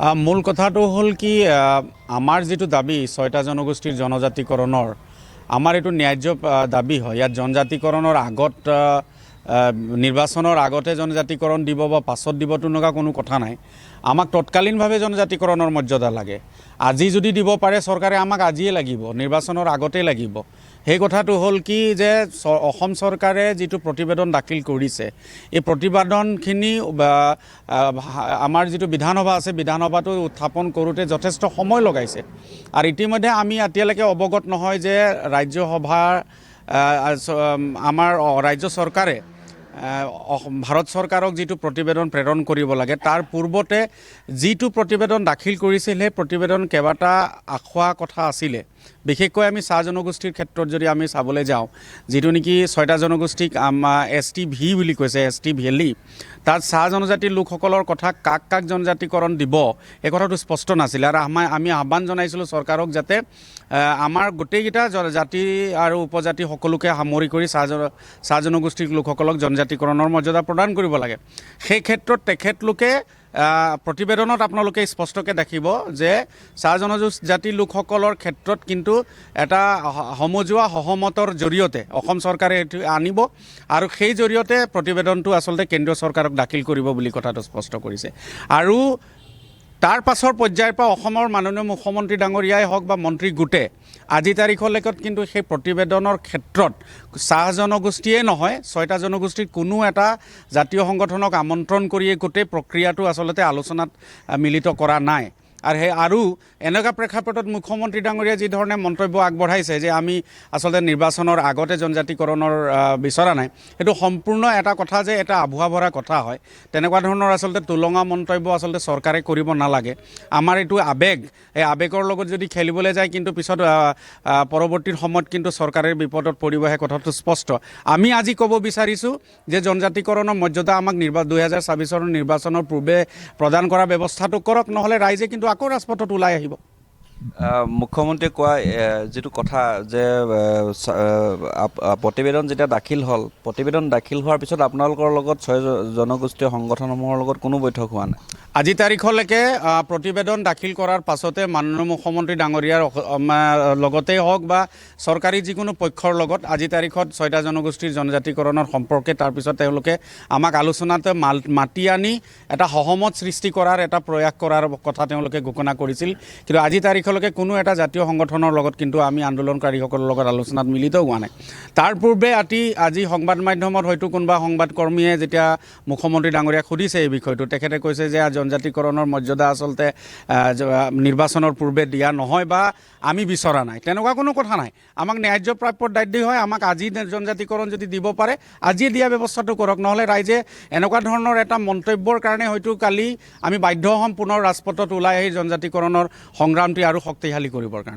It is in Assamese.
মূল কথাটো হ'ল কি আমাৰ যেটো দাবী ৬টা জনগোষ্ঠীৰ জনজাতিকৰণৰ আমাৰ এটো ন্যায্য দাবী হয়। ইয়াত জনজাতিকৰণৰ আগত নিৰ্বাচনৰ আগতে জনজাতিকৰণ দিব বা পাছত দিব তেনেকুৱা কোনো কথা নাই। আমাক তৎকালীনভাৱে জনজাতিকৰণৰ মৰ্যাদা লাগে। আজি যদি দিব পাৰে চৰকাৰে আমাক আজিয়ে লাগিব, নিৰ্বাচনৰ আগতে লাগিব। সেই কথাটো হ'ল কি যে অসম চৰকাৰে যেটো প্ৰতিবেদন দাখিল কৰিছে, এই প্ৰতিবেদনখিনি আমাৰ যেটো বিধানসভা আছে, বিধানসভাটো উত্থাপন কৰোঁতে যথেষ্ট সময় লগাইছে। আৰু ইতিমধ্যে আমি এতিয়ালৈকে অৱগত নহয় যে ৰাজ্যসভাৰ আমাৰ ৰাজ্য চৰকাৰে ভাৰত চৰকাৰক যেটো প্ৰতিবেদন প্ৰেৰণ কৰিব লাগে তাৰ পূৰ্বতে যেটো প্ৰতিবেদন দাখিল কৰিছিল সেই প্ৰতিবেদন কেইবাটা আখোৱা কথা আছিলে। বিশেষকৈ আমি চাহ জনগোষ্ঠীৰ ক্ষেত্ৰত যদি আমি চাবলৈ যাওঁ, যেটো নেকি 6টা জনগোষ্ঠীক STV বুলি কৈছে, ST ভেলী, তাত চাহ জনজাতিৰ লোকসকলৰ কথা কাক কাক জনজাতিকৰণ দিব এই কথাটো স্পষ্ট নাছিলে। আৰু আমি আহ্বান জনাইছিলোঁ চৰকাৰক যাতে আমাৰ গোটেইকেইটা জাতি আৰু উপজাতি সকলোকে সামৰি কৰি চাহ জনগোষ্ঠীৰ লোকসকলক জনজাতিকৰণৰ মৰ্যাদা প্ৰদান কৰিব লাগে। সেই ক্ষেত্ৰত তেখেতলোকে প্ৰতিবেদনত আপোনালোকে স্পষ্টকৈ দেখিব যে চাহ জনজাতিৰ লোকসকলৰ ক্ষেত্ৰত কিন্তু এটা সমজুৱা সহমতৰ জৰিয়তে অসম চৰকাৰে এইটো আনিব আৰু সেই জৰিয়তে প্ৰতিবেদনটো আচলতে কেন্দ্ৰীয় চৰকাৰক দাখিল কৰিব বুলি কথাটো স্পষ্ট কৰিছে। আৰু তাৰ পাছৰ পৰ্যায়ৰ পৰা অসমৰ মাননীয় মুখ্যমন্ত্ৰী ডাঙৰীয়াই হওক বা মন্ত্ৰী গোটে আজি তাৰিখলৈকে কিন্তু সেই প্ৰতিবেদনৰ ক্ষেত্ৰত চাহ জনগোষ্ঠীয়ে নহয় 6টা জনগোষ্ঠীৰ কোনো এটা জাতীয় সংগঠনক আমন্ত্ৰণ কৰিয়ে গোটেই প্ৰক্ৰিয়াটো আচলতে আলোচনাত মিলিত কৰা নাই। আৰু এনেকুৱা প্ৰেক্ষাপটত মুখ্যমন্ত্ৰী ডাঙৰীয়াই যি ধৰণে মন্তব্য আগবঢ়াইছে যে আমি আচলতে নিৰ্বাচনৰ আগতে জনজাতিকৰণৰ বিচৰা নাই, সেইটো সম্পূৰ্ণ এটা কথা যে এটা আভুৱা ভৰা কথা হয়। তেনেকুৱা ধৰণৰ আচলতে তুলঙা মন্তব্য আচলতে চৰকাৰে কৰিব নালাগে। আমাৰ এইটো আৱেগ, এই আৱেগৰ লগত যদি খেলিবলৈ যায় কিন্তু পিছত পৰৱৰ্তী সময়ত কিন্তু চৰকাৰে বিপদত পৰিব, সেই কথাটো স্পষ্ট। আমি আজি ক'ব বিচাৰিছোঁ যে জনজাতিকৰণৰ মৰ্যাদা আমাক 2024 চনৰ নিৰ্বাচনৰ পূৰ্বে প্ৰদান কৰা ব্যৱস্থাটো কৰক, নহ'লে ৰাইজে কিন্তু আকৌ ৰাজপথত ওলাই আহিব। মুখ্যমন্ত্ৰীয়ে কোৱা যেটো কথা যে প্ৰতিবেদন যেতিয়া দাখিল হ'ল, প্ৰতিবেদন দাখিল হোৱাৰ পিছত আপোনালোকৰ লগত 6 জনগোষ্ঠীয় সংগঠনসমূহৰ লগত কোনো বৈঠক হোৱা নাই। আজি তাৰিখলৈকে প্ৰতিবেদন দাখিল কৰাৰ পাছতে মাননীয় মুখ্যমন্ত্ৰী ডাঙৰীয়াৰ লগতেই হওক বা চৰকাৰী যিকোনো পক্ষৰ লগত আজি তাৰিখত 6টা জনগোষ্ঠীৰ জনজাতিকৰণৰ সম্পৰ্কে তাৰপিছত তেওঁলোকে আমাক আলোচনাতে মাতি আনি এটা সহমত সৃষ্টি কৰাৰ এটা প্ৰয়াস কৰাৰ কথা তেওঁলোকে ঘোষণা কৰিছিল। কিন্তু আজি তাৰিখলৈকে কোনো এটা জাতীয় সংগঠনৰ লগত কিন্তু আমি আন্দোলনকাৰীসকলৰ লগত আলোচনাত মিলিত হোৱা নাই। তাৰ পূৰ্বে আজি সংবাদ মাধ্যমত হয়তো কোনোবা সংবাদকৰ্মীয়ে যেতিয়া মুখ্যমন্ত্ৰী ডাঙৰীয়াক সুধিছে এই বিষয়টো, তেখেতে কৈছে যে জনজাতিকৰণৰ মৰ্যাদা আচলতে নিৰ্বাচনৰ পূৰ্বে দিয়া নহয় বা আমি বিচৰা নাই। তেনেকুৱা কোনো কথা নাই। আমাক ন্যায্য প্ৰাপ্যৰ দায়িত্ব হয়। আমাক আজি জনজাতিকৰণ যদি দিব পাৰে আজিয়ে দিয়া ব্যৱস্থাটো কৰক, নহ'লে ৰাইজে এনেকুৱা ধৰণৰ এটা মন্তব্যৰ কাৰণে হয়তো কালি আমি বাধ্য হ'ম পুনৰ ৰাজপথত ওলাই আহি জনজাতিকৰণৰ সংগ্ৰামটি আৰু শক্তিশালী কৰিবৰ কাৰণে।